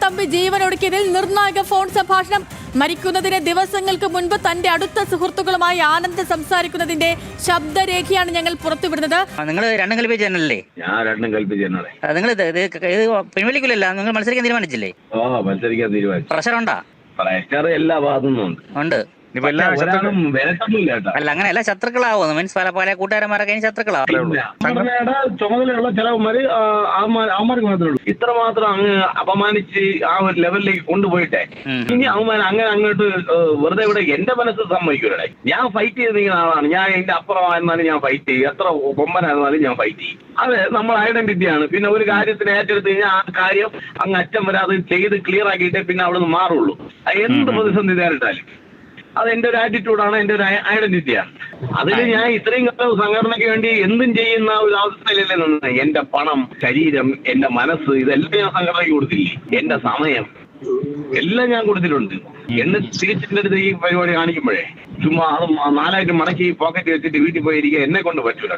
തമ്പി ജീവനൊടുക്കിയതിൽ നിർണായക ഫോൺ സംഭാഷണം. മരിക്കുന്നതിന് ദിവസങ്ങൾക്ക് മുൻപ് തന്റെ അടുത്ത സുഹൃത്തുക്കളുമായി ആനന്ദ് സംസാരിക്കുന്നതിന്റെ ശബ്ദരേഖയാണ് ഞങ്ങൾ പുറത്തുവിടുന്നത്. നിങ്ങൾ രണ്ടും കൽപ്പിച്ച ചാനലല്ലേ? ഞാൻ രണ്ടും കൽപ്പിച്ച ചാനലേ. നിങ്ങൾ പിൻവലിക്കില്ലല്ലോ, നിങ്ങൾ മത്സരിക്കാൻ തീരുമാനിച്ചില്ലേ? മത്സരിക്കാൻ തീരുമാനിച്ചു. പ്രഷർ ഉണ്ടാ? പ്രഷർ എല്ലാ ഭാഗത്തുനിന്നും ഉണ്ട്. അല്ല, അങ്ങനെയല്ല, ശത്രുക്കളാവുന്നു. മീൻസ് പല കൂട്ടുകാരന്മാരൊക്കെ ശത്രുക്കളാവും. ചുമതലയുള്ള ചിലവന്മാര് അവന്മാർക്ക് മാത്രമേ ഉള്ളൂ. ഇത്രമാത്രം അങ്ങ് അപമാനിച്ച് ആ ഒരു ലെവലിലേക്ക് കൊണ്ടുപോയിട്ടെ ഇനി അവന്മാർ അങ്ങനെ അങ്ങോട്ട് വെറുതെ ഇവിടെ എന്റെ മനസ്സ് സമ്മതിക്കൂടെ. ഞാൻ ഫൈറ്റ് ചെയ്ത് നിൽക്കുന്ന ആളാണ്. ഞാൻ എന്റെ അപ്പുറമായിരുന്നാലും ഞാൻ ഫൈറ്റ് ചെയ്യും, എത്ര കൊമ്പനായിരുന്നാലും ഞാൻ ഫൈറ്റ് ചെയ്യും. അത് നമ്മുടെ ഐഡന്റിറ്റിയാണ്. പിന്നെ ഒരു കാര്യത്തിന് ഏറ്റെടുത്ത് കഴിഞ്ഞാൽ ആ കാര്യം അങ്ങ് അറ്റം വരെ അത് ചെയ്ത് ക്ലിയർ ആക്കിയിട്ടേ പിന്നെ അവിടെ നിന്ന് മാറുള്ളൂ. എന്ത് പ്രതിസന്ധി നേരിട്ടാലും അത് എന്റെ ഒരു ആറ്റിറ്റ്യൂഡാണ്, എന്റെ ഒരു ഐഡന്റിറ്റിയാണ്. അതിൽ ഞാൻ ഇത്രയും കാലം സംഘടനയ്ക്ക് വേണ്ടി എന്തും ചെയ്യുന്ന ഒരു അവസ്ഥയിലല്ലേ നിന്ന്. എന്റെ പണം, ശരീരം, എന്റെ മനസ്സ് ഇതെല്ലാം ഞാൻ സംഘടനയ്ക്ക് കൊടുത്തില്ലേ. എന്റെ സമയം എല്ലാം ഞാൻ കൊടുത്തിട്ടുണ്ട്. എന്നെ തിരിച്ചിന്റെ അടുത്ത് ഈ പരിപാടി കാണിക്കുമ്പോഴേ ചുമ്മാ അത് 4 മടക്കി പോക്കറ്റ് വെച്ചിട്ട് വീട്ടിൽ പോയിരിക്കുക എന്നെ കൊണ്ട് പറ്റൂല.